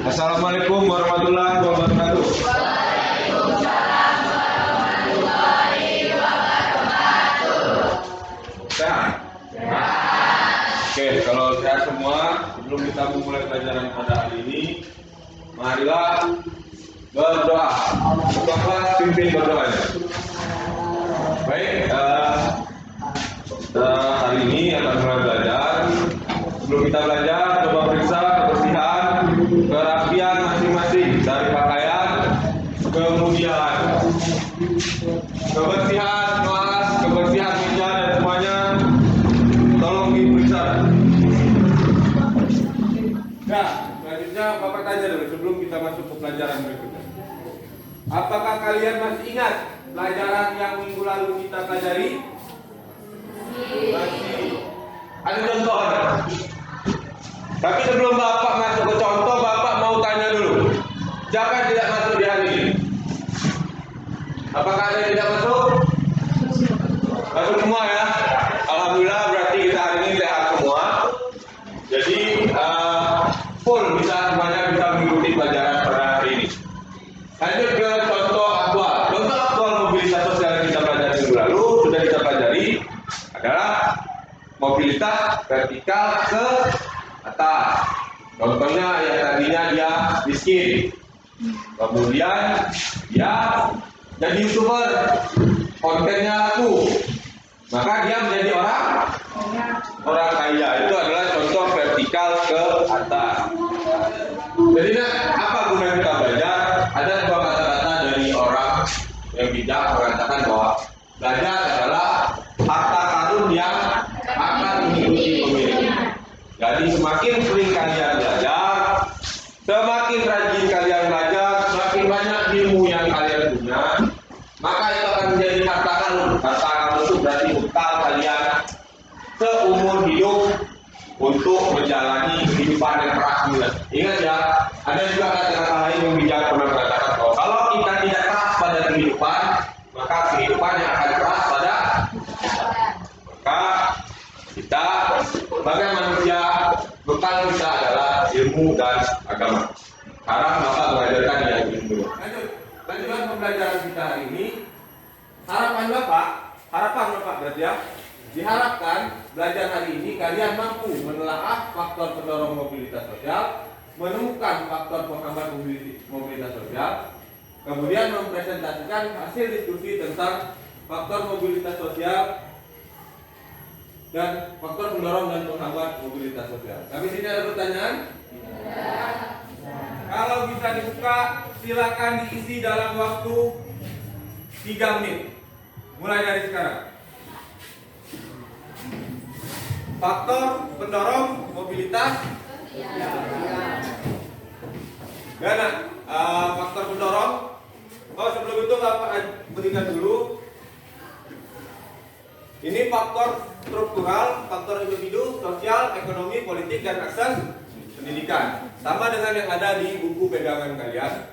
Assalamualaikum warahmatullahi wabarakatuh. Sehat? Oke, kalau sehat semua, sebelum kita memulai pelajaran pada hari ini, marilah berdoa. Tolonglah pimpin berdoanya. Baik, hari ini akan mulai belajar. Sebelum kita belajar, coba periksa kebersihan, kerapian masing-masing dari pakaian, kemudian kebersihan kelas, kebersihan meja dan semuanya, tolong diperiksa. Nah, selanjutnya Bapak tanya dulu sebelum kita masuk ke pelajaran berikutnya. Apakah kalian masih ingat pelajaran yang minggu lalu kita pelajari? Masih. Ada contoh? Tapi sebelum Bapak masuk ke contoh, Bapak mau tanya dulu. Siapa yang tidak masuk di hari ini? Apakah ada yang tidak masuk? Masuk semua ya? Alhamdulillah, berarti kita hari ini sehat semua. Jadi full semuanya bisa mengikuti pelajaran pada hari ini. Lanjut ke contoh aktual. Contoh aktual mobilitas sosial yang kita pelajari minggu lalu sudah kita pelajari adalah mobilitas vertikal ke atas. Contohnya yang tadinya dia miskin, kemudian dia jadi YouTuber, kontennya laku, maka dia menjadi orang kaya. Itu adalah contoh vertikal ke atas. Jadi apa guna kita belajar? Ada sebuah kata-kata dari orang yang bijak mengatakan bahwa belajar adalah harta karun yang akan mengikuti pemiliknya. Jadi semakin sering kalian belajar, semakin rajin kalian belajar, semakin banyak ilmu yang kalian punya, maka itu akan menjadi harta karun. Harta karun itu berarti bekal kalian seumur hidup untuk menjalani kehidupan yang keras bulan. Ingat ya, ada juga kata-kata lain yang bijak pernah mengatakan bahwa kalau kita tidak keras pada kehidupan, maka kehidupan yang akan keras pada maka kita sebagai manusia, bekal kita adalah ilmu dan agama. Sekarang Bapak mengajarkan yang ilmu. Lanjutkan pembelajaran kita hari ini. Harapan Bapak berarti ya, diharapkan belajar hari ini kalian mampu menelaah faktor pendorong mobilitas sosial, menemukan faktor penghambat mobilitas sosial, kemudian mempresentasikan hasil diskusi tentang faktor mobilitas sosial dan faktor pendorong dan penghambat mobilitas sosial. Kami sini ada pertanyaan? Ya. Kalau bisa dibuka, silakan diisi dalam waktu 3 menit. Mulai dari sekarang. Faktor pendorong mobilitas. Ya. Gana, faktor pendorong. Oh, sebelum itu Bapak berikan dulu. Ini faktor struktural, faktor individu, sosial, ekonomi, politik, dan akses pendidikan. Sama dengan yang ada di buku pegangan kalian.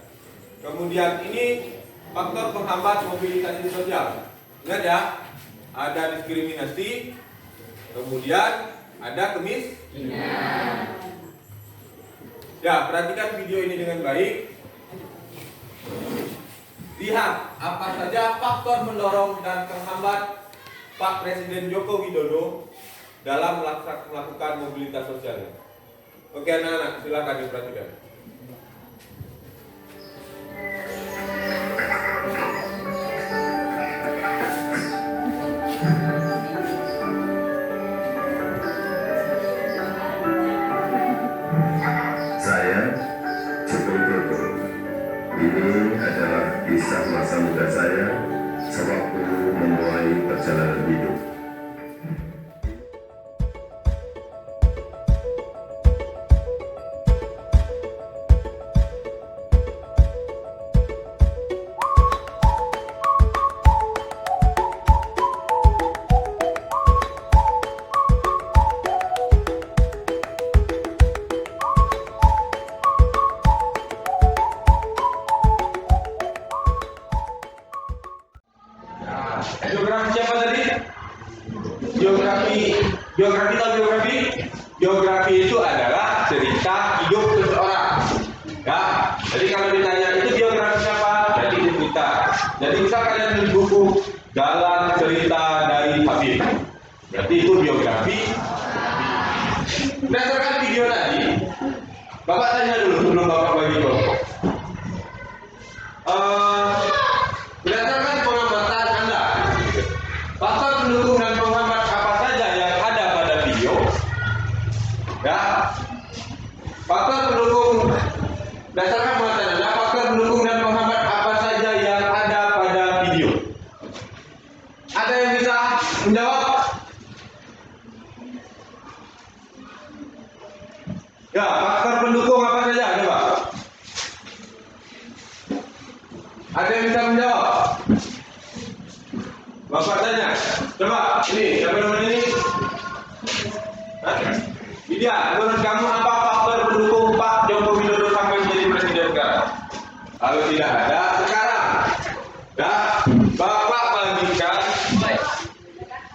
Kemudian ini faktor penghambat mobilitas sosial. Ingat ya, ada diskriminasi, kemudian ada kemiskinan. Ya, perhatikan video ini dengan baik. Lihat apa saja faktor mendorong dan penghambat Pak Presiden Joko Widodo dalam melakukan mobilitas sosialnya. Oke anak-anak, silakan diperhatikan. Saya Joko Widodo. Ini adalah kisah masa muda saya sewaktu memulai perjalanan hidup. Geografi siapa tadi? Geografi tahu geografi? biografi itu adalah cerita hidup seseorang. Ya, jadi kalau ditanya itu biografi siapa? Jadi itu cerita. Jadi bisa kalian beli buku Jalan Cerita dari Habib. Berarti itu biografi. Berdasarkan video tadi, Bapak tanya dulu sebelum Bapak bagi kelompok. Berdasarkan pengamatan Anda, faktor pendukung dan penghambat apa saja yang ada pada video? Ya, faktor pendukung berdasarkan pengamatan Anda, faktor pendukung dan penghambat apa saja yang ada pada video? Ada yang bisa menjawab? Ya, faktor pendukung apa saja? Coba. Ada yang bisa menjawab? Bapak tanya. Coba, ini, siapa namanya ini? Widya, menurut kamu apa faktor pendukung Pak Joko Widodo sampai menjadi presiden sekarang? Kalau tidak ada, sekarang. Ya, Bapak bagikan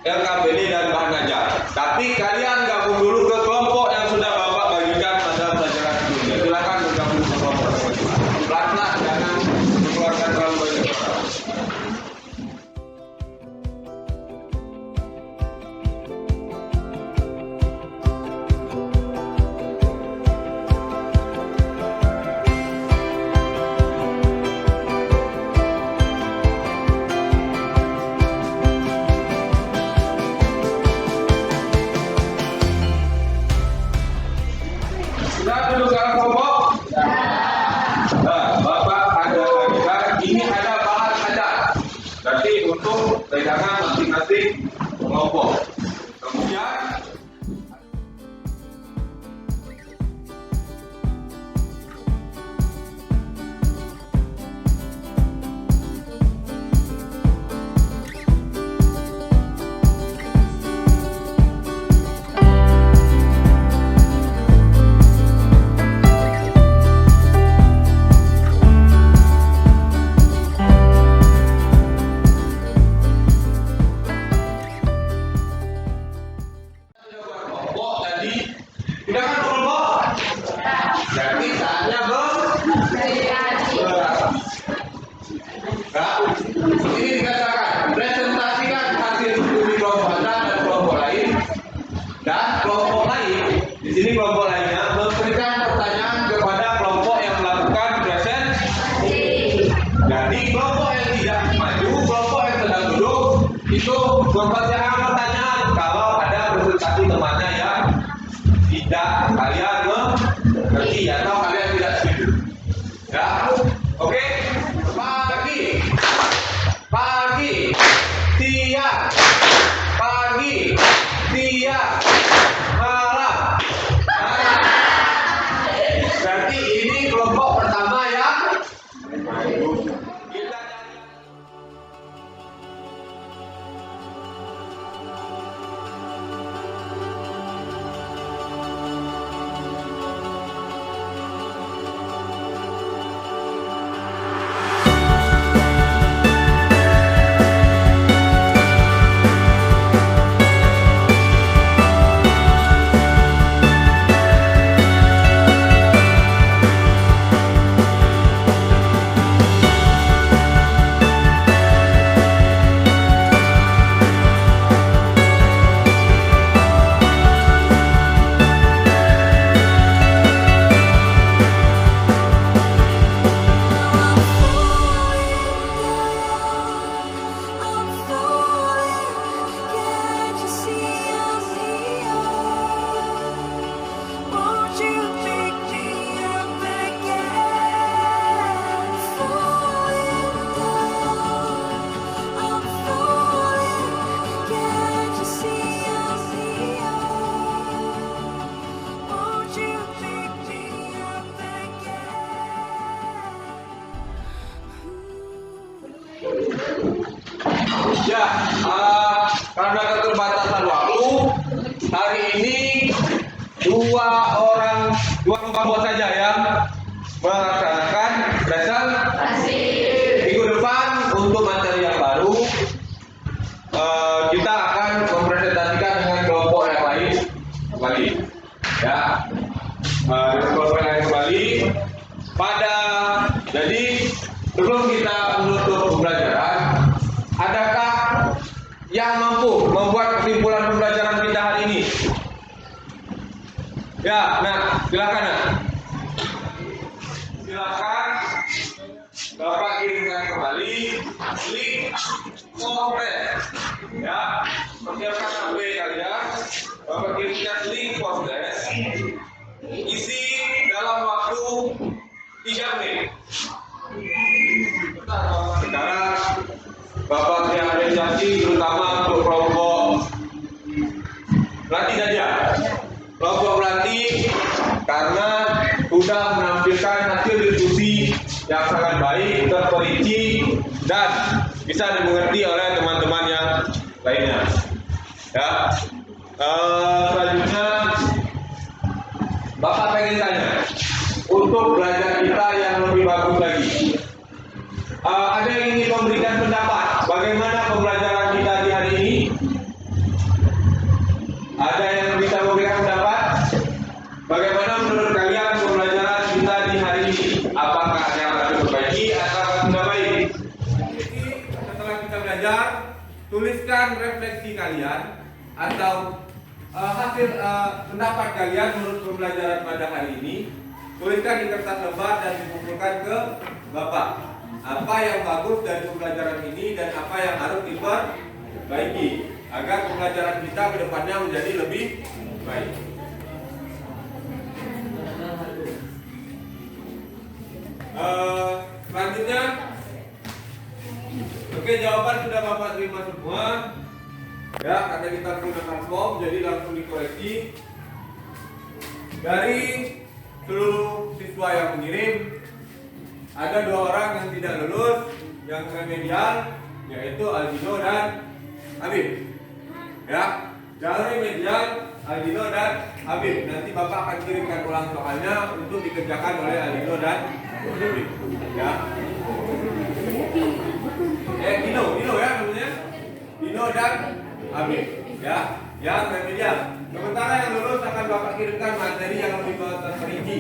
LKPD dan bahan ajar. Tapi kalian gabung dulu ke kelompok yang sudah Bapak bagikan pada pelajaran sebelumnya. Silakan bergabung ke kelompok tersebut. Pelan-pelan, jangan mengeluarkan terlalu banyak orang. Sudah duduk dalam kelompok? Nah, Bapak ada bagikan, ini ada bahan ajar. Berarti untuk pegangan masing-masing kelompok. Kemudian kelompok tadi sudah kan kelompok? Jadi saatnya ini dikatakan presentasikan hasil studi kelompok Anda dan kelompok lain, dan kelompok lain di sini kelompok lainnya memberikan pertanyaan kepada kelompok yang melakukan presentasi. Jadi kelompok yang tidak maju, kelompok yang sedang duduk itu mempertanyakan pertanyaan kalau ada presentasi temannya yang tidak kalian mengerti atau kalian tidak setuju. Ya, oke. Pagi, siang, malam. Nah, berarti ini kelompok pertama ya. Kita Ya, karena keterbatasan waktu, hari ini dua kelompok saja yang melaksanakan presentasi. Minggu depan untuk materi yang baru, kita akan mempresentasikan dengan kelompok yang lain kembali. Ya, nah, silakan nak. Silakan Bapak kirimkan kembali link Postgres. Ya, persiapkan HP kalian. Bapak kirimkan link Postgres. Isi dalam waktu 3 menit. Sekarang Bapak beri apresiasi terutama untuk kelompok pelatih saja. Kelompok pelatih karena sudah menampilkan hasil diskusi yang sangat baik, terperinci dan bisa dimengerti oleh teman-teman yang lainnya. Ya, selanjutnya Bapak pengen tanya untuk belajar kita yang lebih bagus lagi. Ada yang ingin memberikan pendapat bagaimana pembelajaran kita di hari ini? Ada yang bisa memberikan pendapat? Bagaimana menurut kalian pembelajaran kita di hari ini? Apakah ada yang harus diperbaiki atau sudah baik? Setelah kita belajar, tuliskan refleksi kalian atau hasil pendapat kalian menurut pembelajaran pada hari ini. Tuliskan di kertas lebar dan dikumpulkan ke Bapak. Apa yang bagus dari pembelajaran ini dan apa yang harus diperbaiki agar pembelajaran kita ke depannya menjadi lebih baik. Selanjutnya, oke, jawaban sudah Bapak terima semua. Ya, karena kita menggunakan form, jadi langsung dikoreksi. Dari seluruh siswa yang mengirim, ada 2 orang yang tidak lulus, yang remedial, yaitu Aldino dan Habib. Ya, yang remedial Aldino dan Habib. Nanti Bapak akan kirimkan ulang soalnya untuk dikerjakan oleh Aldino dan Habib. Ya. Dino ya namanya. Dino dan Habib. Ya, yang remedial. Sementara yang lulus akan Bapak kirimkan materi yang lebih terperinci.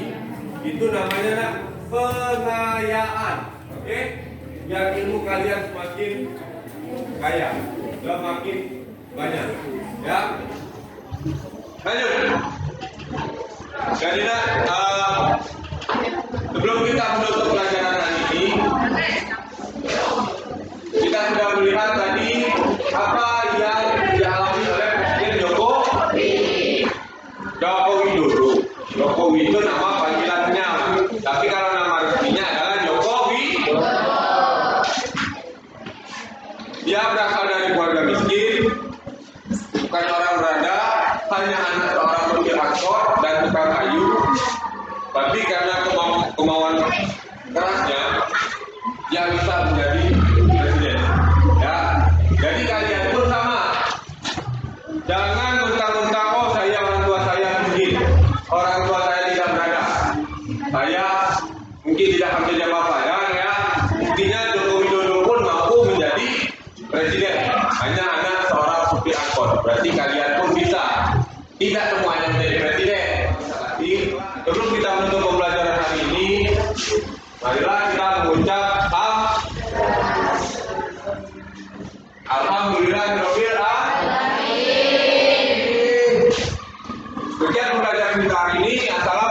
Itu namanya pengayaan. Oke? Biar ilmu kalian semakin kaya, semakin banyak. Ya. Lanjut. Jadi sebelum kita menutup pelajaran hari ini, kita sudah melihat tadi apa yang dialami oleh Presiden Joko Widodo. Jokowi itu nama panggilannya, tapi kalau nama resminya adalah Jokowi. Dia berasal dari keluarga miskin, bukan orang berada, hanya anak seorang supir angkot dan tukang kayu. Tapi karena kemauan kerasnya, dia bisa menjadi presiden. Ya, jadi kalian pun sama. Jangan mentang-mentang saya orang tua saya miskin, orang tua saya tidak berada, saya mungkin tidak akan menjadi apa-apa. Ya, buktinya Joko Widodo pun mampu menjadi presiden, hanya anak seorang supir angkot. Berarti kalian pun bisa. Tidak semuanya menjadi presiden. Sebelum kita menutup pembelajaran hari ini, marilah kita mengucap Alhamdulillahirabbil alamin. Sekian pembelajaran kita hari ini. Assalamualaikum.